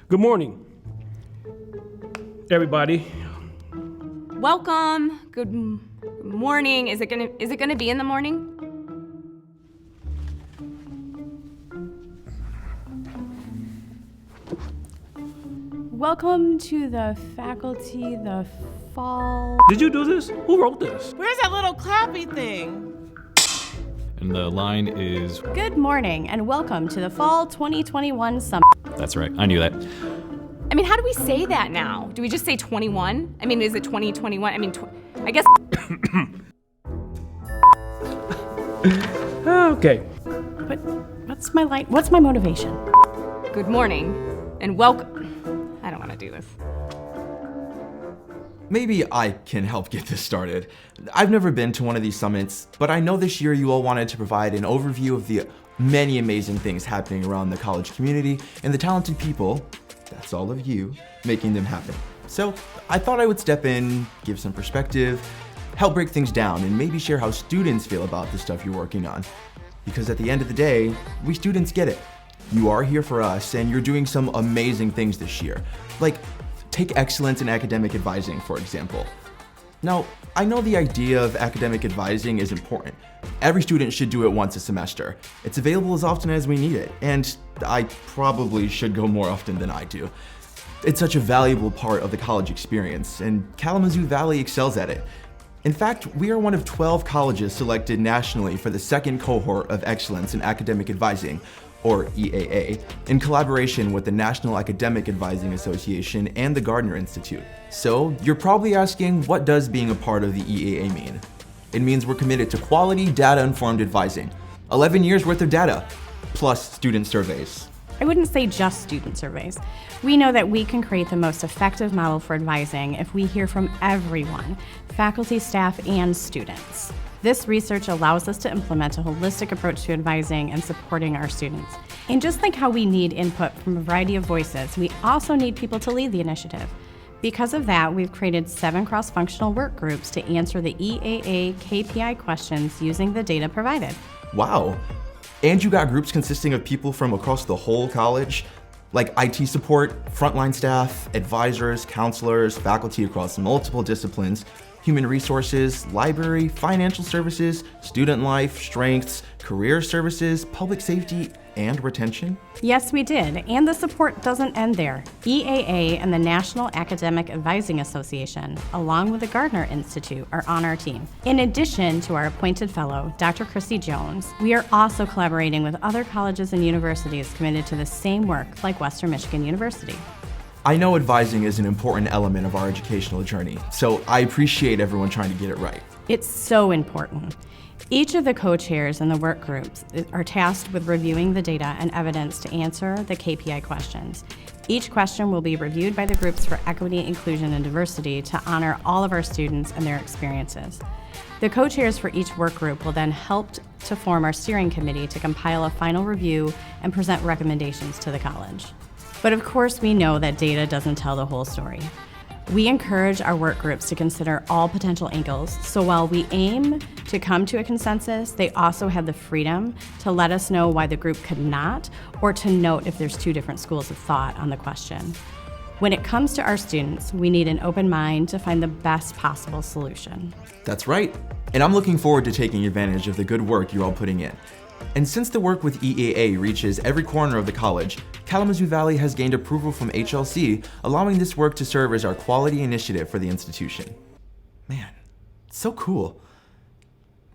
Good morning, everybody. Welcome. Good morning. Is it gonna be in the morning? Welcome to the faculty, the fall. Did you do this? Who wrote this? Where's that little clappy thing? And the line is, Good morning and welcome to the fall 2021 summit. that's right, I knew that. I mean, how do we say that now? Do we just say 21? I mean, is it 2021? I mean, I guess. Okay. But what's my motivation? Good morning and welcome. I don't want to do this. Maybe I can help get this started. I've never been to one of these summits, but I know this year you all wanted to provide an overview of the many amazing things happening around the college community and the talented people, that's all of you, making them happen. So I thought I would step in, give some perspective, help break things down, and maybe share how students feel about the stuff you're working on. Because at the end of the day, we students get it. You are here for us, and you're doing some amazing things this year. Like, take excellence in academic advising, for example. Now, I know the idea of academic advising is important. Every student should do it once a semester. It's available as often as we need it, and I probably should go more often than I do. It's such a valuable part of the college experience, and Kalamazoo Valley excels at it. In fact, we are one of 12 colleges selected nationally for the second cohort of Excellence in Academic Advising, or EAA, in collaboration with the National Academic Advising Association and the Gardner Institute. So, you're probably asking, what does being a part of the EAA mean? It means we're committed to quality, data-informed advising. 11 years worth of data, plus student surveys. I wouldn't say just student surveys. We know that we can create the most effective model for advising if we hear from everyone, faculty, staff, and students. This research allows us to implement a holistic approach to advising and supporting our students. And just like how we need input from a variety of voices, we also need people to lead the initiative. Because of that, we've created 7 cross-functional work groups to answer the EAA KPI questions using the data provided. Wow. And you got groups consisting of people from across the whole college, like IT support, frontline staff, advisors, counselors, faculty across multiple disciplines, human resources, library, financial services, student life, strengths, career services, public safety, and retention? Yes, we did, and the support doesn't end there. EAA and the National Academic Advising Association, along with the Gardner Institute, are on our team. In addition to our appointed fellow, Dr. Chrissy Jones, we are also collaborating with other colleges and universities committed to the same work, like Western Michigan University. I know advising is an important element of our educational journey, so I appreciate everyone trying to get it right. It's so important. Each of the co-chairs in the work groups are tasked with reviewing the data and evidence to answer the KPI questions. Each question will be reviewed by the groups for equity, inclusion, and diversity to honor all of our students and their experiences. The co-chairs for each work group will then help to form our steering committee to compile a final review and present recommendations to the college. But of course, we know that data doesn't tell the whole story. We encourage our work groups to consider all potential angles, so while we aim to come to a consensus, they also have the freedom to let us know why the group could not, or to note if there's 2 different schools of thought on the question. When it comes to our students, we need an open mind to find the best possible solution. That's right. And I'm looking forward to taking advantage of the good work you're all putting in. And since the work with EAA reaches every corner of the college, Kalamazoo Valley has gained approval from HLC, allowing this work to serve as our quality initiative for the institution. Man, so cool.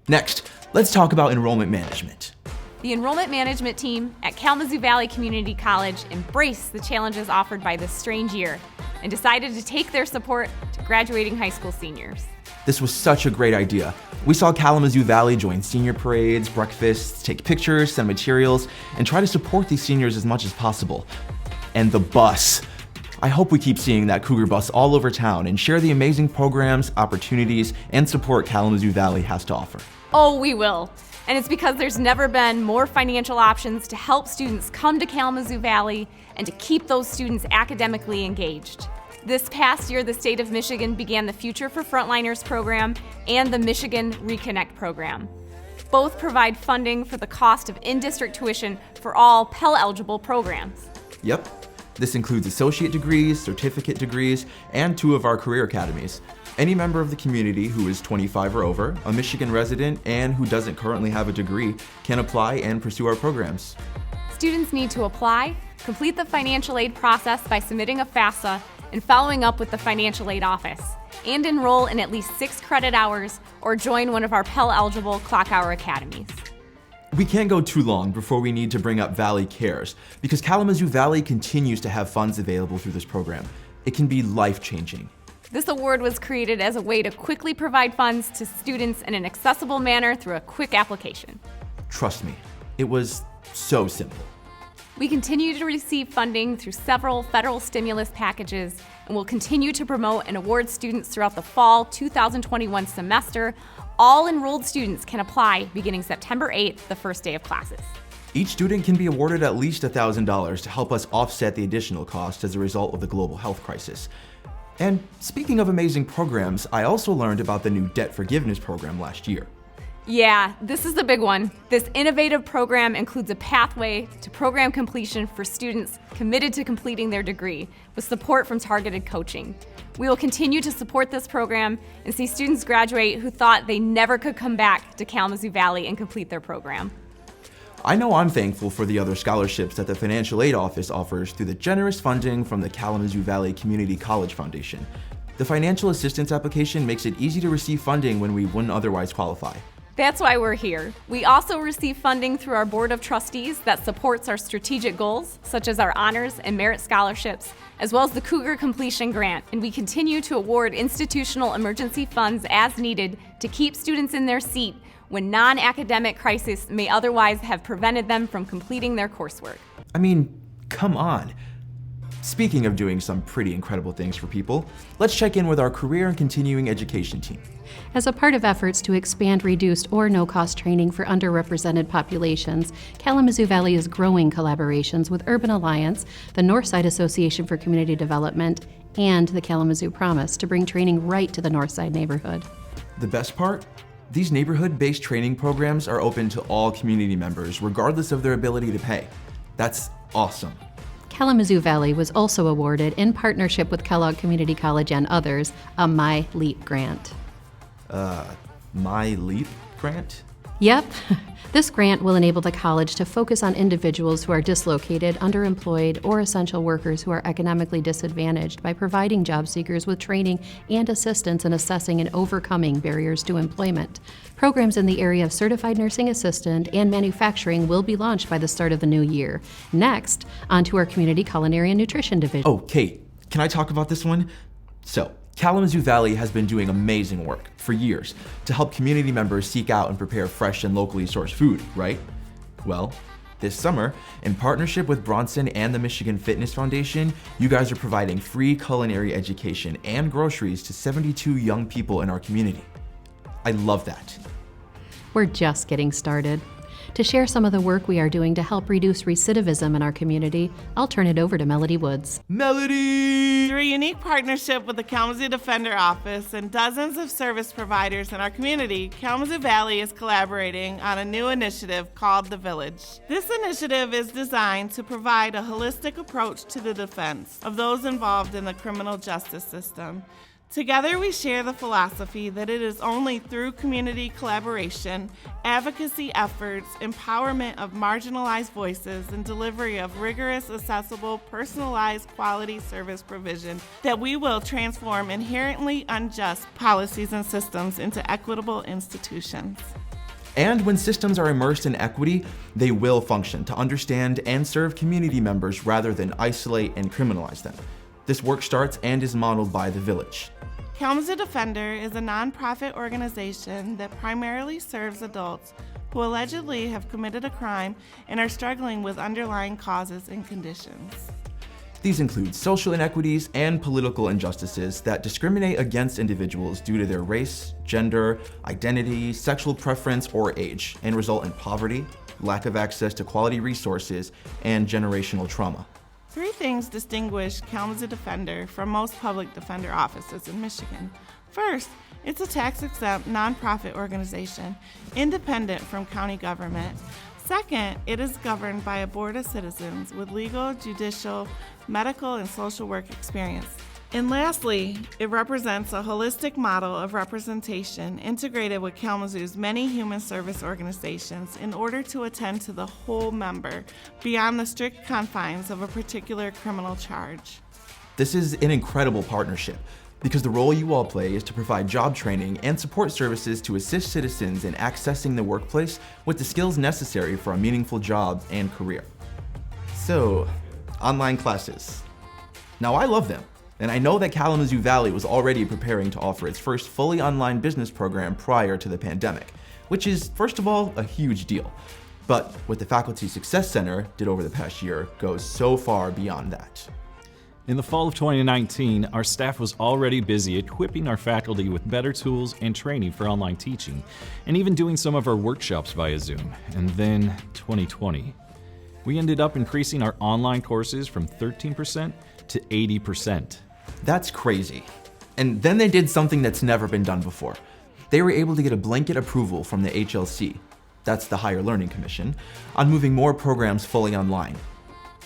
Next, let's talk about enrollment management. The enrollment management team at Kalamazoo Valley Community College embraced the challenges offered by this strange year and decided to take their support to graduating high school seniors. This was such a great idea. We saw Kalamazoo Valley join senior parades, breakfasts, take pictures, send materials, and try to support these seniors as much as possible. And the bus. I hope we keep seeing that Cougar bus all over town and share the amazing programs, opportunities, and support Kalamazoo Valley has to offer. Oh, we will. And it's because there's never been more financial options to help students come to Kalamazoo Valley and to keep those students academically engaged. This past year, the state of Michigan began the Future for Frontliners program and the Michigan Reconnect program. Both provide funding for the cost of in-district tuition for all Pell-eligible programs. Yep. This includes associate degrees, certificate degrees, and 2 of our career academies. Any member of the community who is 25 or over, a Michigan resident, and who doesn't currently have a degree can apply and pursue our programs. Students need to apply, complete the financial aid process by submitting a FAFSA and following up with the financial aid office, and enroll in at least 6 credit hours or join one of our Pell-eligible clock hour academies. We can't go too long before we need to bring up Valley Cares, because Kalamazoo Valley continues to have funds available through this program. It can be life-changing. This award was created as a way to quickly provide funds to students in an accessible manner through a quick application. Trust me, it was so simple. We continue to receive funding through several federal stimulus packages and will continue to promote and award students throughout the fall 2021 semester. All enrolled students can apply beginning September 8th, the first day of classes. Each student can be awarded at least $1,000 to help us offset the additional cost as a result of the global health crisis. And speaking of amazing programs, I also learned about the new debt forgiveness program last year. Yeah, this is the big one. This innovative program includes a pathway to program completion for students committed to completing their degree with support from targeted coaching. We will continue to support this program and see students graduate who thought they never could come back to Kalamazoo Valley and complete their program. I know I'm thankful for the other scholarships that the Financial Aid Office offers through the generous funding from the Kalamazoo Valley Community College Foundation. The financial assistance application makes it easy to receive funding when we wouldn't otherwise qualify. That's why we're here. We also receive funding through our Board of Trustees that supports our strategic goals, such as our honors and merit scholarships, as well as the Cougar Completion Grant, and we continue to award institutional emergency funds as needed to keep students in their seat when non-academic crisis may otherwise have prevented them from completing their coursework. I mean, come on. Speaking of doing some pretty incredible things for people, let's check in with our career and continuing education team. As a part of efforts to expand reduced or no-cost training for underrepresented populations, Kalamazoo Valley is growing collaborations with Urban Alliance, the Northside Association for Community Development, and the Kalamazoo Promise to bring training right to the Northside neighborhood. The best part? These neighborhood-based training programs are open to all community members, regardless of their ability to pay. That's awesome. Kalamazoo Valley was also awarded, in partnership with Kellogg Community College and others, a My Leap grant. My Leap grant? Yep. This grant will enable the college to focus on individuals who are dislocated, underemployed, or essential workers who are economically disadvantaged by providing job seekers with training and assistance in assessing and overcoming barriers to employment. Programs in the area of certified nursing assistant and manufacturing will be launched by the start of the new year. Next, onto our community culinary and nutrition division. Oh, Kate, can I talk about this one? So, Kalamazoo Valley has been doing amazing work for years to help community members seek out and prepare fresh and locally sourced food, right? Well, this summer, in partnership with Bronson and the Michigan Fitness Foundation, you guys are providing free culinary education and groceries to 72 young people in our community. I love that. We're just getting started. To share some of the work we are doing to help reduce recidivism in our community, I'll turn it over to Melody Woods. Melody! Through a unique partnership with the Kalamazoo Defender Office and dozens of service providers in our community, Kalamazoo Valley is collaborating on a new initiative called The Village. This initiative is designed to provide a holistic approach to the defense of those involved in the criminal justice system. Together, we share the philosophy that it is only through community collaboration, advocacy efforts, empowerment of marginalized voices, and delivery of rigorous, accessible, personalized quality service provision that we will transform inherently unjust policies and systems into equitable institutions. And when systems are immersed in equity, they will function to understand and serve community members rather than isolate and criminalize them. This work starts and is modeled by The Village. Kalamazoo Defender is a nonprofit organization that primarily serves adults who allegedly have committed a crime and are struggling with underlying causes and conditions. These include social inequities and political injustices that discriminate against individuals due to their race, gender, identity, sexual preference, or age, and result in poverty, lack of access to quality resources, and generational trauma. 3 things distinguish Kalamazoo Defender from most public defender offices in Michigan. First, it's a tax-exempt nonprofit organization, independent from county government. Second, it is governed by a board of citizens with legal, judicial, medical, and social work experience. And lastly, it represents a holistic model of representation integrated with Kalamazoo's many human service organizations in order to attend to the whole member beyond the strict confines of a particular criminal charge. This is an incredible partnership because the role you all play is to provide job training and support services to assist citizens in accessing the workplace with the skills necessary for a meaningful job and career. So, online classes. Now, I love them. And I know that Kalamazoo Valley was already preparing to offer its first fully online business program prior to the pandemic, which is, first of all, a huge deal. But what the Faculty Success Center did over the past year goes so far beyond that. In the fall of 2019, our staff was already busy equipping our faculty with better tools and training for online teaching, and even doing some of our workshops via Zoom. And then 2020. We ended up increasing our online courses from 13% to 80%. That's crazy. And then they did something that's never been done before. They were able to get a blanket approval from the HLC, that's the Higher Learning Commission, on moving more programs fully online.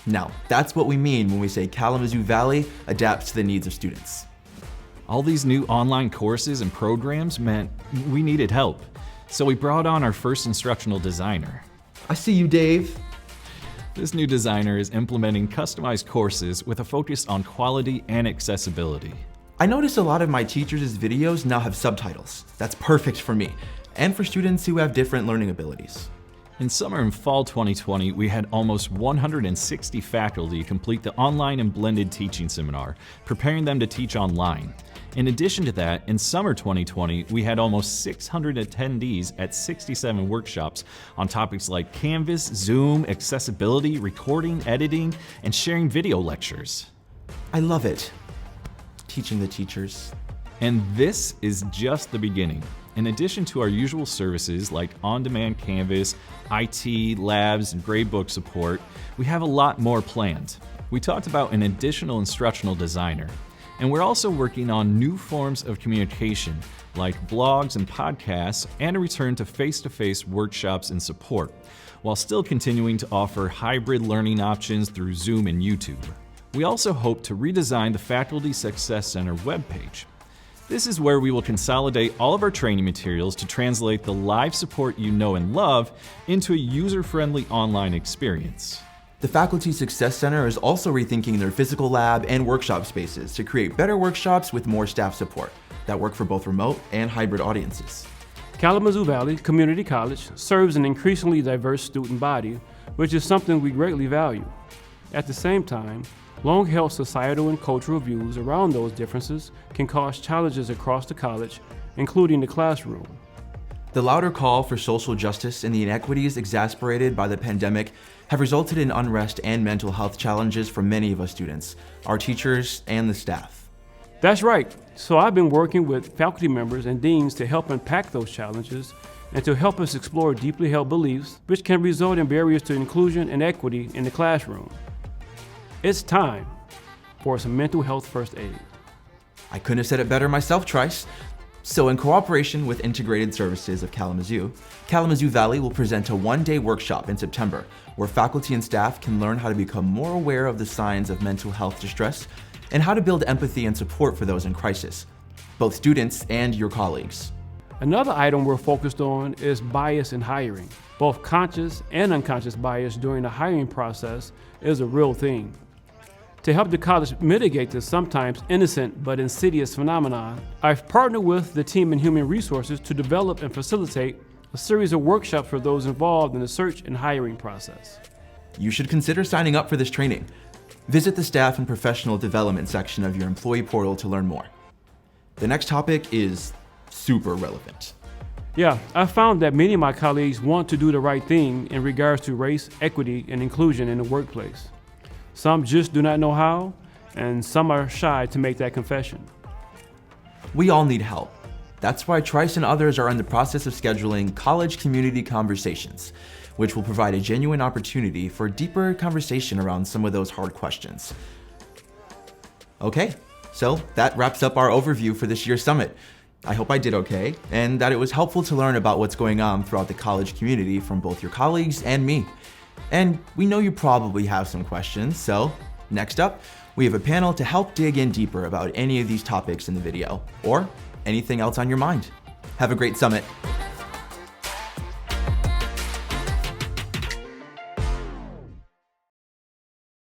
Now, that's what we mean when we say Kalamazoo Valley adapts to the needs of students. All these new online courses and programs meant we needed help, so we brought on our first instructional designer. I see you, Dave. This new designer is implementing customized courses with a focus on quality and accessibility. I notice a lot of my teachers' videos now have subtitles. That's perfect for me, and for students who have different learning abilities. In summer and fall 2020, we had almost 160 faculty complete the online and blended teaching seminar, preparing them to teach online. In addition to that, in summer 2020, we had almost 600 attendees at 67 workshops on topics like Canvas, Zoom, accessibility, recording, editing, and sharing video lectures. I love it. Teaching the teachers. And this is just the beginning. In addition to our usual services like on-demand Canvas, IT, labs, and gradebook support, we have a lot more planned. We talked about an additional instructional designer. And we're also working on new forms of communication, like blogs and podcasts, and a return to face-to-face workshops and support, while still continuing to offer hybrid learning options through Zoom and YouTube. We also hope to redesign the Faculty Success Center webpage. This is where we will consolidate all of our training materials to translate the live support you know and love into a user-friendly online experience. The Faculty Success Center is also rethinking their physical lab and workshop spaces to create better workshops with more staff support that work for both remote and hybrid audiences. Kalamazoo Valley Community College serves an increasingly diverse student body, which is something we greatly value. At the same time, long-held societal and cultural views around those differences can cause challenges across the college, including the classroom. The louder call for social justice and the inequities exacerbated by the pandemic have resulted in unrest and mental health challenges for many of us students, our teachers, and the staff. That's right. So I've been working with faculty members and deans to help unpack those challenges and to help us explore deeply held beliefs which can result in barriers to inclusion and equity in the classroom. It's time for some mental health first aid. I couldn't have said it better myself, Trice. So in cooperation with Integrated Services of Kalamazoo, Kalamazoo Valley will present a one-day workshop in September where faculty and staff can learn how to become more aware of the signs of mental health distress and how to build empathy and support for those in crisis, both students and your colleagues. Another item we're focused on is bias in hiring. Both conscious and unconscious bias during the hiring process is a real thing. To help the college mitigate this sometimes innocent but insidious phenomenon, I've partnered with the team in Human Resources to develop and facilitate a series of workshops for those involved in the search and hiring process. You should consider signing up for this training. Visit the Staff and Professional Development section of your employee portal to learn more. The next topic is super relevant. Yeah, I found that many of my colleagues want to do the right thing in regards to race, equity, and inclusion in the workplace. Some just do not know how, and some are shy to make that confession. We all need help. That's why Trice and others are in the process of scheduling college community conversations, which will provide a genuine opportunity for deeper conversation around some of those hard questions. Okay, so that wraps up our overview for this year's summit. I hope I did okay, and that it was helpful to learn about what's going on throughout the college community from both your colleagues and me. And we know you probably have some questions, so next up, we have a panel to help dig in deeper about any of these topics in the video, or anything else on your mind. Have a great summit.